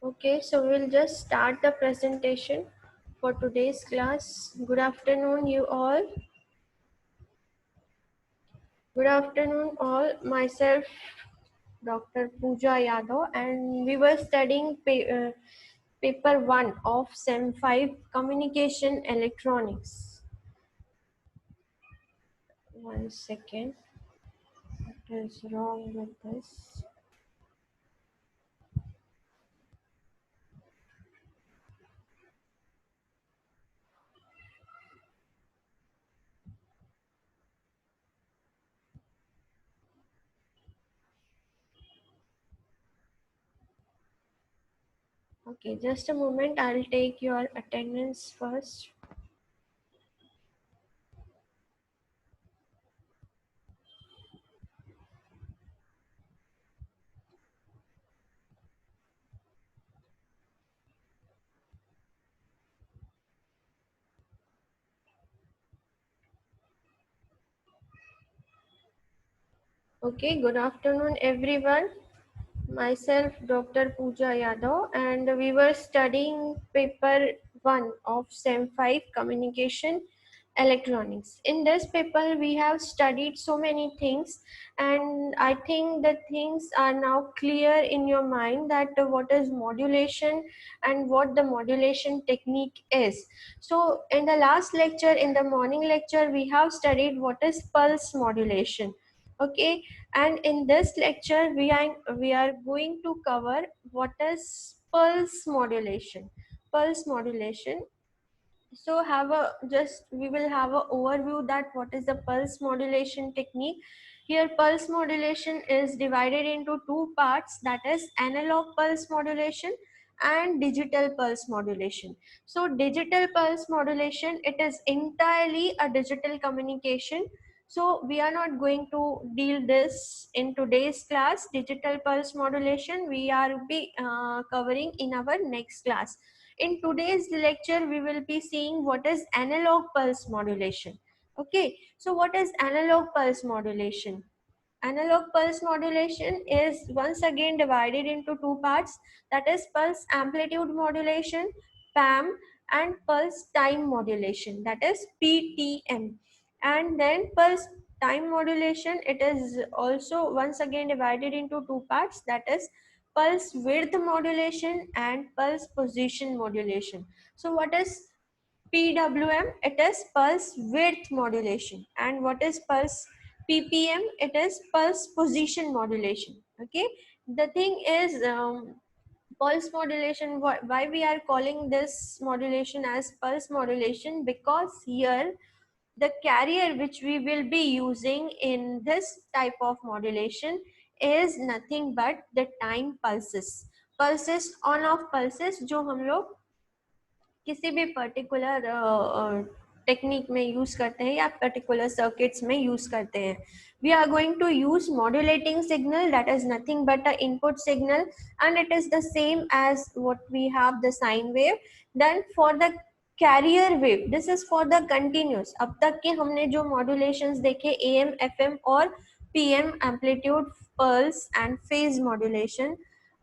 Okay, so we'll just start the presentation for today's class. Good afternoon, you all. Good afternoon, all. Myself, Dr. Pooja Yadav, and we were studying paper 1 of SEM 5 Communication Electronics. One second. What is wrong with this? Okay, just a moment. I'll take your attendance first. Okay, good afternoon, everyone. Myself, Dr. Pooja Yadav, and we were studying paper 1 of SEM 5 Communication Electronics. In this paper, we have studied so many things, and I think the things are now clear in your mind that what is modulation and what the modulation technique is. So, in the last lecture, in the morning lecture, we have studied what is pulse modulation. Okay, and in this lecture we are going to cover what is pulse modulation. Pulse modulation, so have a just we will have a overview that what is the pulse modulation technique. Here pulse modulation is divided into two parts, that is analog pulse modulation and digital pulse modulation. So digital pulse modulation, it is entirely a digital communication. So we are not going to deal this in today's class. Digital pulse modulation we are be covering in our next class. In today's lecture, we will be seeing what is analog pulse modulation. Okay, so what is analog pulse modulation? Analog pulse modulation is once again divided into two parts, that is pulse amplitude modulation, PAM, and pulse time modulation, that is PTM. And then pulse time modulation, it is also once again divided into two parts, that is pulse width modulation and pulse position modulation. So what is PWM? It is pulse width modulation. And what is pulse PPM? It is pulse position modulation. Okay, the thing is pulse modulation, why we are calling this modulation as pulse modulation, because here the carrier which we will be using in this type of modulation is nothing but the time pulses. Pulses, on off pulses जो हम लोग किसी भी particular technique में use करते हैं या particular circuits में यूज करते हैं. We are going to use modulating signal, that is nothing but a input signal, and it is the same as what we have the sine wave. Then for the carrier wave, this is for the continuous. अब तक के हमने जो modulations देखे AM, FM और PM, amplitude, pulse and phase modulation,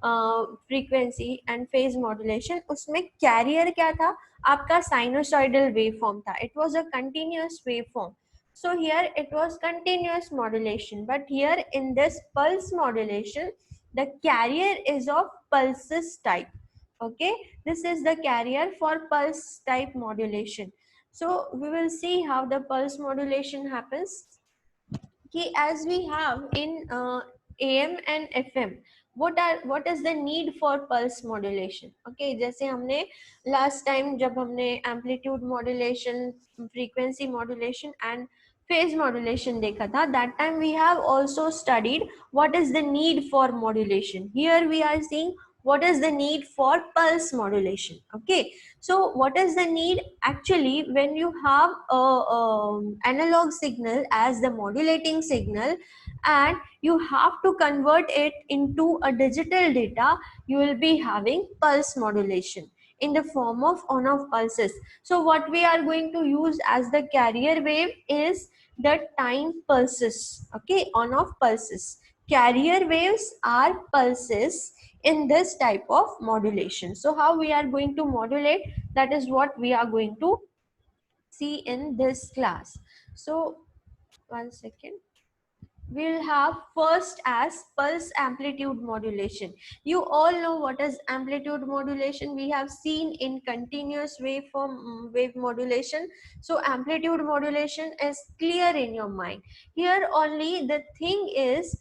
frequency and phase modulation, उसमें career क्या था? आपका साइनोसॉइडल वेव फॉर्म था. It was a continuous wave form. So here it was continuous modulation, but here in this pulse modulation, the carrier is of pulses type. Okay, this is the carrier for pulse type modulation. So we will see how the pulse modulation happens. कि as we have in AM and FM, what is the need for pulse modulation? Okay, जैसे हमने last time जब हमने amplitude modulation, frequency modulation and phase modulation देखा था, that time we have also studied what is the need for modulation. Here we are seeing what is the need for pulse modulation. Okay, so what is the need? Actually, when you have a analog signal as the modulating signal and you have to convert it into a digital data, you will be having pulse modulation in the form of on-off pulses. So what we are going to use as the carrier wave is the time pulses. Okay, on-off pulses. Carrier waves are pulses in this type of modulation. So how we are going to modulate, that is what we are going to see in this class. So one second. We'll have first as pulse amplitude modulation. You all know what is amplitude modulation. We have seen in continuous waveform wave modulation. So amplitude modulation is clear in your mind. Here only the thing is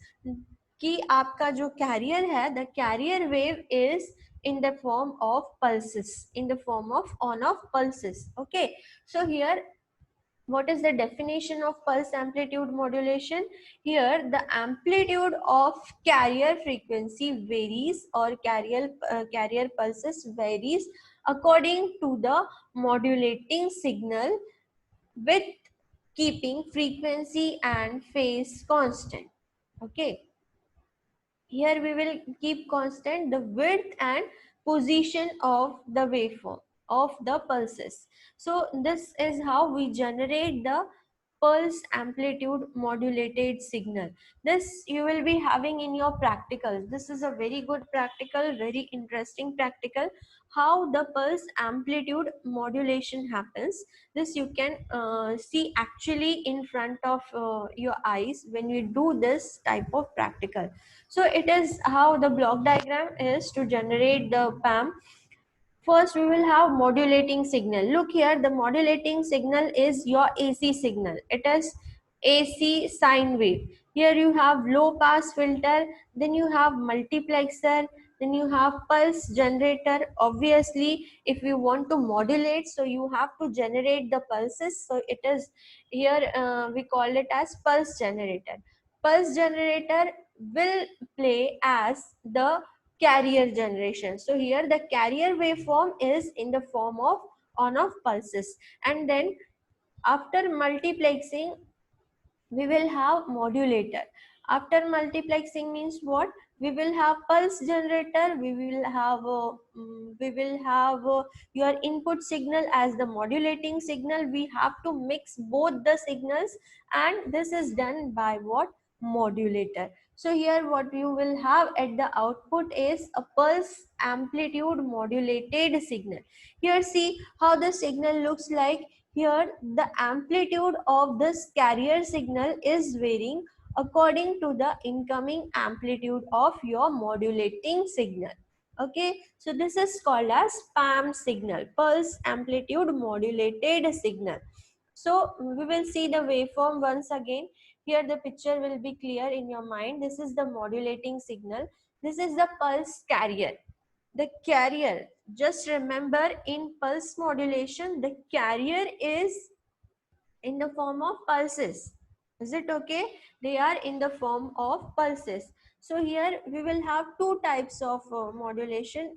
कि आपका जो carrier है, the carrier wave is in the form of pulses, in the form of on off pulses. Okay, so here what is the definition of pulse amplitude modulation? Here the amplitude of carrier frequency varies, or carrier pulses varies according to the modulating signal with keeping frequency and phase constant. Okay, here we will keep constant the width and position of the waveform of the pulses. So this is how we generate the pulse amplitude modulated signal. This you will be having in your practicals. This is a very good practical, very interesting practical, how the pulse amplitude modulation happens. This you can see actually in front of your eyes when you do this type of practical. So it is how the block diagram is to generate the PAM. First, we will have modulating signal. Look here, the modulating signal is your AC signal. It is AC sine wave. Here you have low pass filter, then you have multiplexer, then you have pulse generator. Obviously, if you want to modulate, so you have to generate the pulses. So it is here, we call it as pulse generator. Pulse generator will play as the carrier generation. So here the carrier waveform is in the form of on off pulses, and then after multiplexing we will have modulator. After multiplexing means what? We will have pulse generator, we will have your input signal as the modulating signal. We have to mix both the signals, and this is done by what? Modulator. So here what you will have at the output is a pulse amplitude modulated signal. Here see how the signal looks like. Here, the amplitude of this carrier signal is varying according to the incoming amplitude of your modulating signal. Okay, so this is called as PAM signal, pulse amplitude modulated signal. So we will see the waveform once again. Here the picture will be clear in your mind. This is the modulating signal. This is the pulse carrier. The carrier, just remember, in pulse modulation the carrier is in the form of pulses. Is it okay? They are in the form of pulses. So here we will have two types of modulation.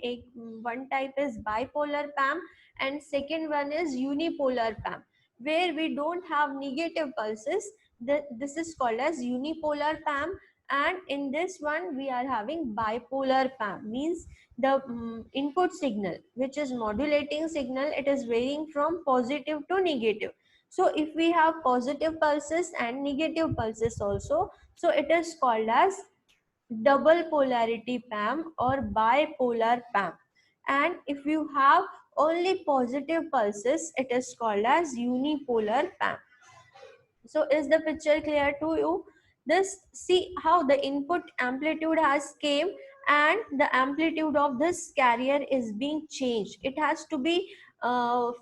One type is bipolar PAM and second one is unipolar PAM, where we don't have negative pulses. This is called as unipolar PAM, and in this one we are having bipolar PAM, means the input signal, which is modulating signal, it is varying from positive to negative. So if we have positive pulses and negative pulses also, so it is called as double polarity PAM or bipolar PAM. And if you have only positive pulses, it is called as unipolar PAM. So is the picture clear to you? This, see how the input amplitude has came and the amplitude of this carrier is being changed. It has to be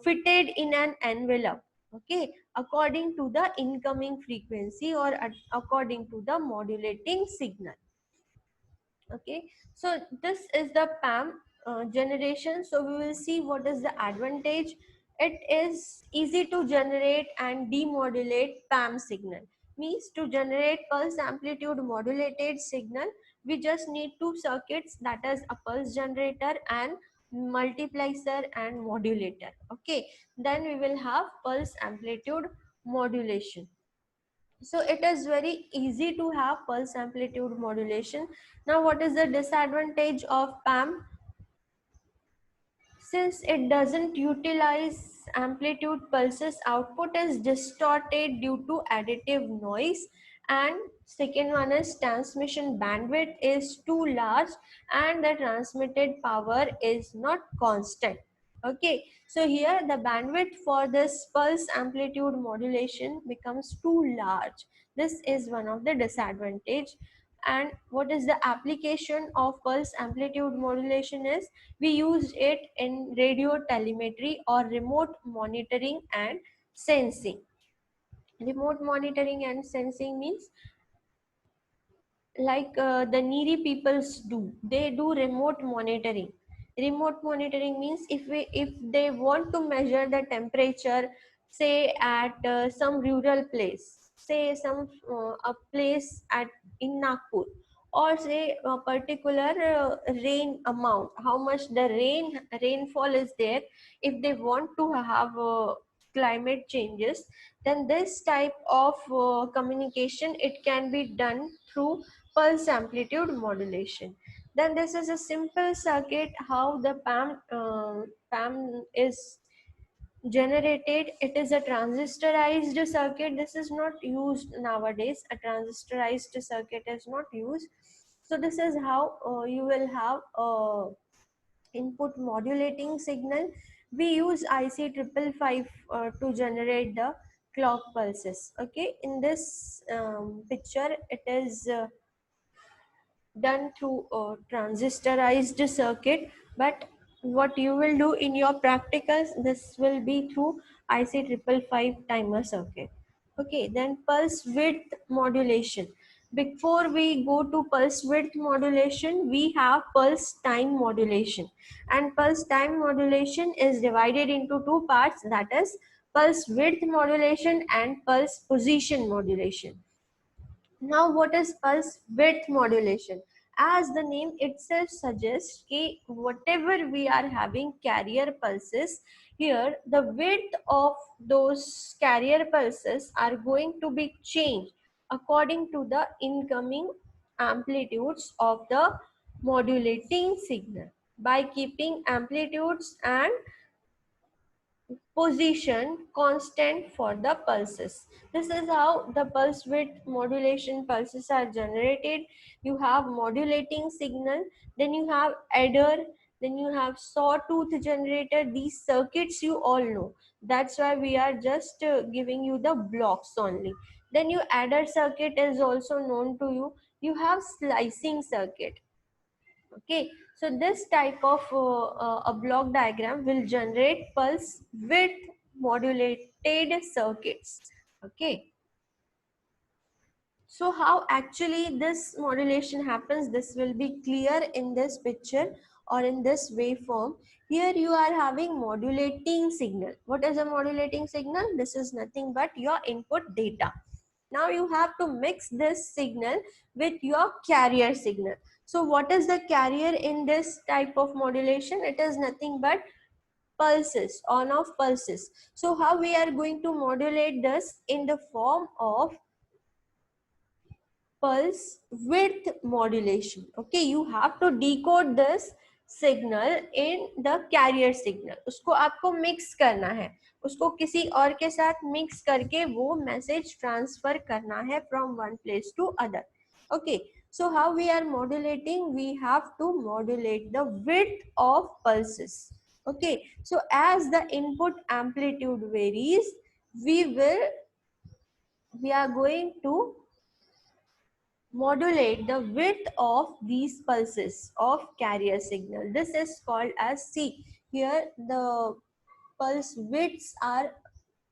fitted in an envelope, okay, according to the incoming frequency or according to the modulating signal. Okay, so this is the PAM generation. So we will see what is the advantage. It is easy to generate and demodulate PAM signal. Means to generate pulse amplitude modulated signal, we just need two circuits, that is a pulse generator and multiplexer and modulator. Okay, then we will have pulse amplitude modulation. So it is very easy to have pulse amplitude modulation. Now what is the disadvantage of PAM? Since it doesn't utilize amplitude pulses, output is distorted due to additive noise and second one is transmission bandwidth is too large and the transmitted power is not constant. Okay, so here the bandwidth for this pulse amplitude modulation becomes too large. This is one of the disadvantage. And what is the application of pulse amplitude modulation is, we use it in radio telemetry or remote monitoring and sensing. Remote monitoring and sensing means like the needy peoples do, they do remote monitoring. Remote monitoring means if they want to measure the temperature, say at some rural place, say some a place at in Nagpur, or say a particular rain amount, how much the rainfall is there, if they want to have climate changes, then this type of communication, it can be done through pulse amplitude modulation. Then this is a simple circuit how the PAM is generated. It is a transistorized circuit. This is not used nowadays. A transistorized circuit is not used. So this is how you will have a input modulating signal. We use IC 555 to generate the clock pulses. Okay, in this picture, it is done through a transistorized circuit, but what you will do in your practicals, this will be through IC 555 timer circuit. Okay, then pulse width modulation. Before we go to pulse width modulation, we have pulse time modulation, and pulse time modulation is divided into two parts, that is pulse width modulation and pulse position modulation. Now, what is pulse width modulation? As the name itself suggests, whatever we are having carrier pulses, here the width of those carrier pulses are going to be changed according to the incoming amplitudes of the modulating signal. By keeping amplitudes and position constant for the pulses. This is how the pulse width modulation pulses are generated. You have modulating signal, then you have adder, then you have sawtooth generator. These circuits you all know. That's why we are just giving you the blocks only. Then your adder circuit is also known to you. You have slicing circuit. Okay, so this type of a block diagram will generate pulse width modulated circuits. Okay, so how actually this modulation happens, this will be clear in this picture or in this waveform. Here you are having modulating signal. What is a modulating signal? This is nothing but your input data. Now you have to mix this signal with your carrier signal. So what is the carrier in this type of modulation? It is nothing but pulses, on off pulses. So how we are going to modulate this? In the form of pulse width modulation. Okay, you have to decode this signal in the carrier signal. उसको आपको mix करना है, उसको किसी और के साथ mix करके वो message transfer करना है from one place to other. Okay, so how we are modulating? We have to modulate the width of pulses. Okay, so as the input amplitude varies, we are going to modulate the width of these pulses of carrier signal. This is called as C. Here the pulse widths are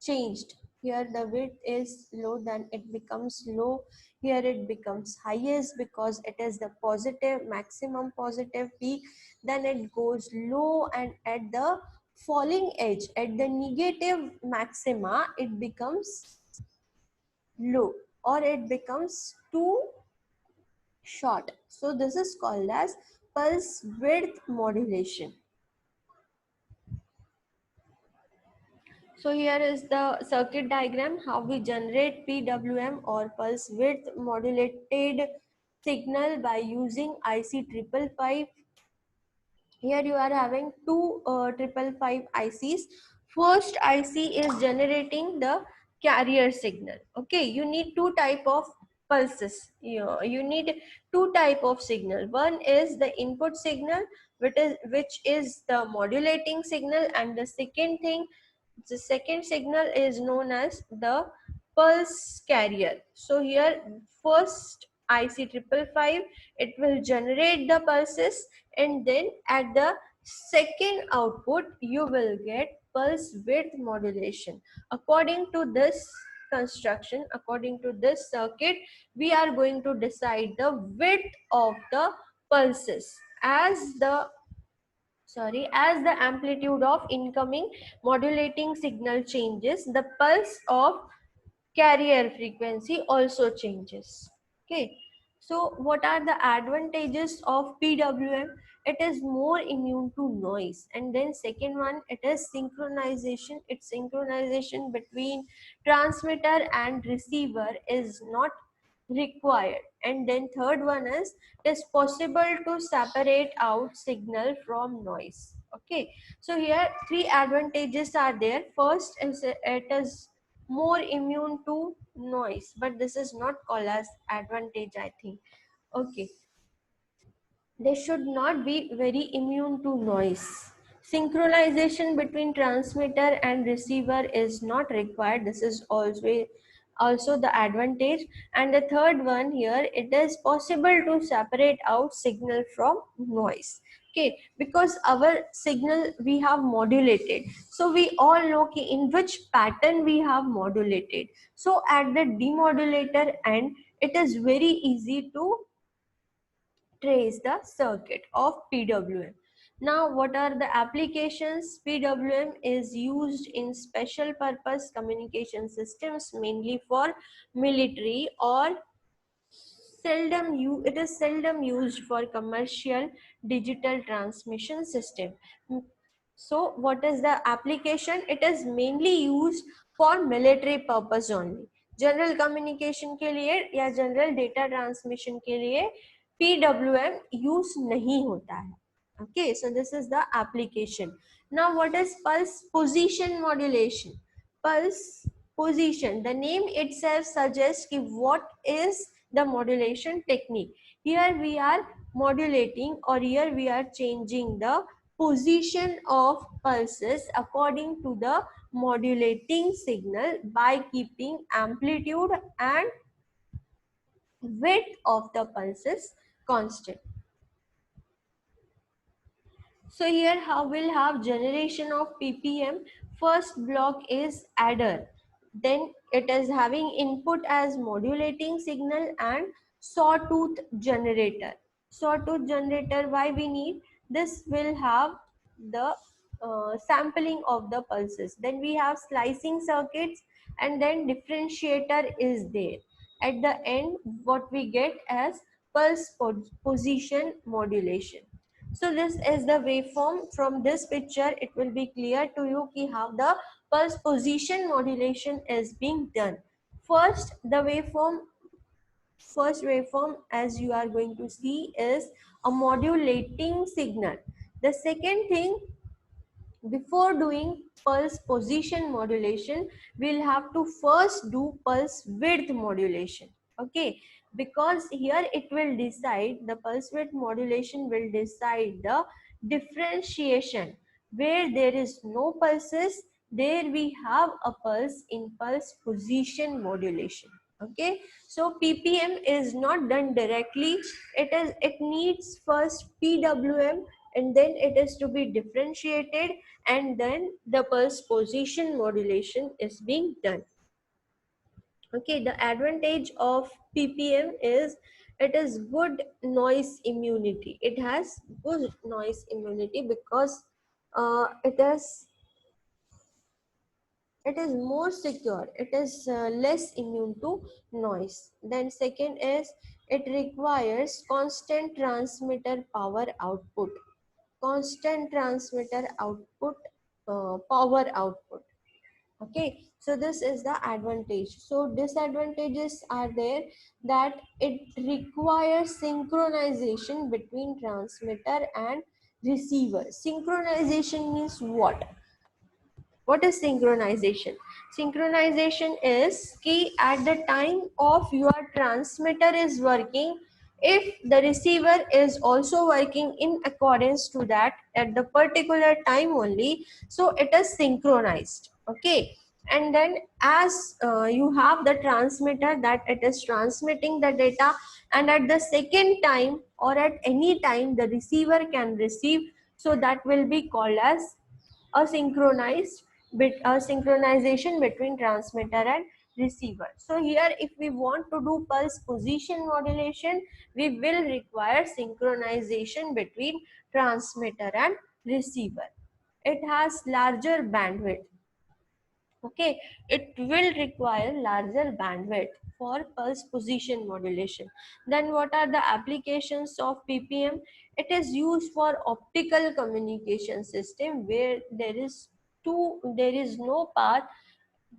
changed. Here the width is low, then it becomes low. Here it becomes highest because it is the positive, maximum positive peak. Then it goes low, and at the falling edge, at the negative maxima, it becomes low, or it becomes too short. So this is called as pulse width modulation. So here is the circuit diagram how we generate PWM or pulse width modulated signal by using IC 555. Here you are having two 555 ICs. First IC is generating the carrier signal. Okay, you need two type of pulses. You need two type of signal. One is the input signal, which is the modulating signal, and the second signal is known as the pulse carrier. So here first IC 555, it will generate the pulses, and then at the second output you will get pulse width modulation. According to this construction, according to this circuit, we are going to decide the width of the pulses. As the amplitude of incoming modulating signal changes, the pulse of carrier frequency also changes. Okay, so what are the advantages of PWM? It is more immune to noise. And then second one, it is synchronization. Its synchronization between transmitter and receiver is not required. And then third one is, it is possible to separate out signal from noise. Okay, so here three advantages are there. First is it is more immune to noise, but this is not called as advantage, I think. Okay, they should not be very immune to noise. Synchronization between transmitter and receiver is not required. This is also the advantage. And the third one here, it is possible to separate out signal from noise. Okay, because our signal we have modulated. So we all know in which pattern we have modulated. So at the demodulator end, it is very easy to trace the circuit of PWM. Now, what are the applications? PWM is used in special purpose communication systems, mainly for military, or it is seldom used for commercial digital transmission system. So what is the application? It is mainly used for military purpose only. General communication के लिए या general data transmission के लिए PWM use नहीं होता है. Okay, so this is the application. Now what is pulse position modulation? Pulse position, the name itself suggests ki what is the modulation technique. Here we are modulating, or here we are changing the position of pulses according to the modulating signal by keeping amplitude and width of the pulses constant. So here how we'll have generation of PPM. First block is adder. Then it is having input as modulating signal and sawtooth generator. Sawtooth generator, why we need? This will have the sampling of the pulses. Then we have slicing circuits, and then differentiator is there. At the end, what we get as pulse position modulation. So this is the waveform. From this picture, it will be clear to you ki how the pulse position modulation is being done. First waveform as you are going to see is a modulating signal. The second thing, before doing pulse position modulation, we'll have to first do pulse width modulation. Okay, because here it will decide, the pulse width modulation will decide the differentiation. Where there is no pulses, there we have a pulse in pulse position modulation. Okay, so PPM is not done directly. It needs first PWM, and then it is to be differentiated, and then the pulse position modulation is being done. Okay, the advantage of PPM is it is good noise immunity. It has good noise immunity because it is more secure. It is less immune to noise. Then second is, it requires constant transmitter power output. Constant transmitter output, power output. Okay, so this is the advantage. So disadvantages are there, that it requires synchronization between transmitter and receiver. Synchronization means what? What is synchronization? Synchronization is key at the time of your transmitter is working, if the receiver is also working in accordance to that at the particular time only, so it is synchronized. Okay, and then as you have the transmitter that it is transmitting the data, and at the second time or at any time the receiver can receive, so that will be called as a synchronization between transmitter and receiver. So here if we want to do pulse position modulation, we will require synchronization between transmitter and receiver. It has larger bandwidth. Okay, it will require larger bandwidth for pulse position modulation. Then what are the applications of ppm? It is used for optical communication system where there is no path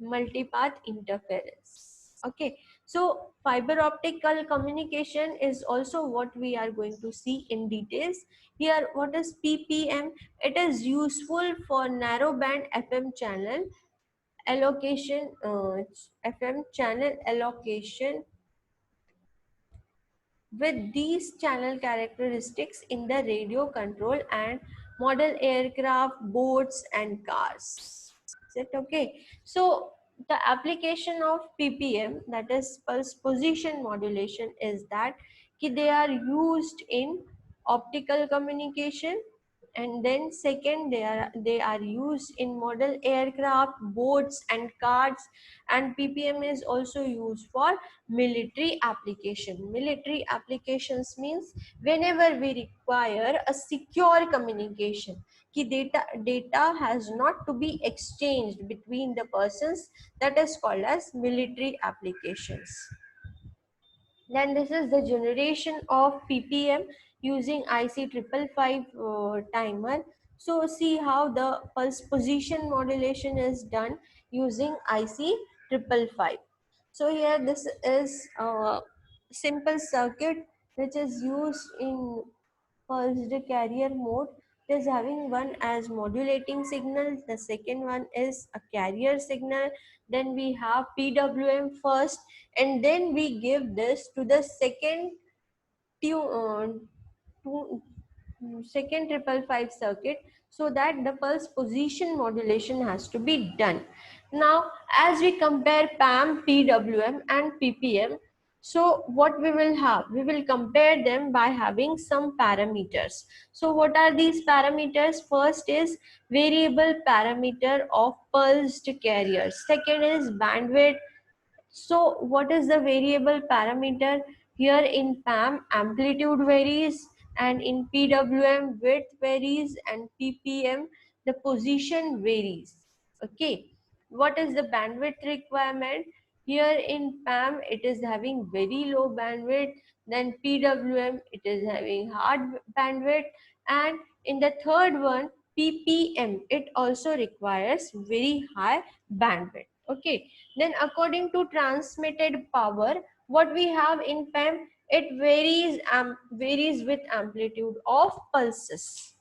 multipath interference. Okay, so fiber optical communication is also what we are going to see in details. Here, what is ppm? It is useful for narrowband fm channel allocation, FM channel allocation with these channel characteristics in the radio control and model aircraft, boats and cars. Is it okay? So the application of ppm, that is pulse position modulation, is that they are used in optical communication, and then second they are used in model aircraft, boats and cars, and ppm is also used for military application. Military applications means whenever we require a secure communication, ki data has not to be exchanged between the persons, that is called as military applications. Then this is the generation of ppm using IC555 timer. So see how the pulse position modulation is done using IC555. So here this is a simple circuit which is used in pulsed carrier mode. It is having one as modulating signal, the second one is a carrier signal, then we have PWM first, and then we give this to the second to second 555 circuit, so that the pulse position modulation has to be done. Now as we compare PAM, PWM and PPM, so what we will have, we will compare them by having some parameters. So what are these parameters? First is variable parameter of pulsed carrier, second is bandwidth. So what is the variable parameter? Here in PAM, amplitude varies, and in PWM, width varies, and PPM, the position varies. Okay. What is the bandwidth requirement? Here in PAM, it is having very low bandwidth. Then PWM, it is having hard bandwidth. And in the third one, PPM, it also requires very high bandwidth. Okay. Then according to transmitted power, what we have in PEM, it varies with amplitude of pulses.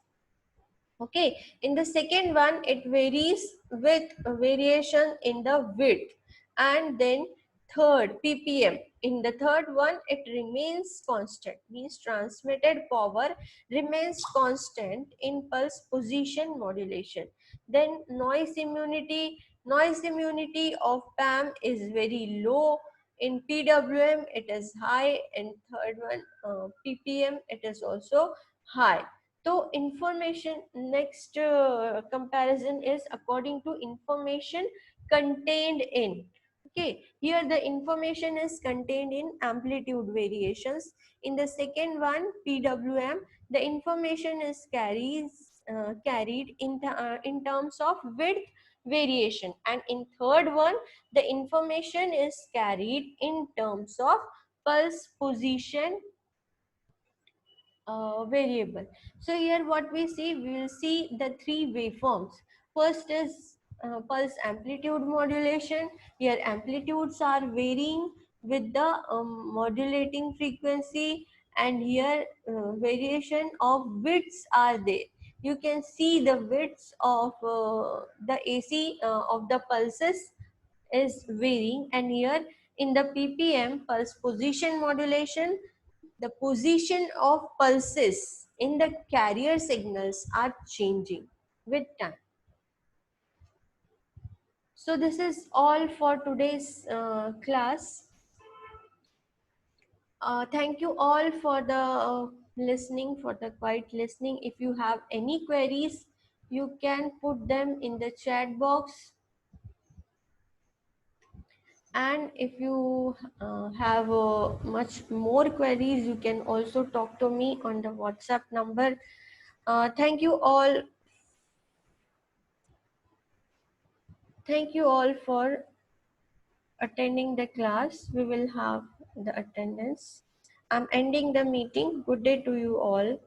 Okay, in the second one, it varies with variation in the width. And then third, ppm, in the third one it remains constant, means transmitted power remains constant in pulse position modulation. Then noise immunity of PAM is very low, in PWM it is high, and third one ppm it is also high. So information, next comparison is according to information contained in. Okay, here the information is contained in amplitude variations. In the second one, PWM, the information is carried in terms of width variation, and in third one, the information is carried in terms of pulse position variable. So here what we see, we will see the three waveforms. First is pulse amplitude modulation. Here amplitudes are varying with the modulating frequency, and here variation of widths are there. you can see the widths of the AC of the pulses is varying, and here in the ppm pulse position modulation, the position of pulses in the carrier signals are changing with time. So this is all for today's class. Thank you all for the listening, for the quiet listening. If you have any queries, you can put them in the chat box. And if you have much more queries, you can also talk to me on the WhatsApp number. Thank you all. Thank you all for attending the class. We will have the attendance. I'm ending the meeting. Good day to you all.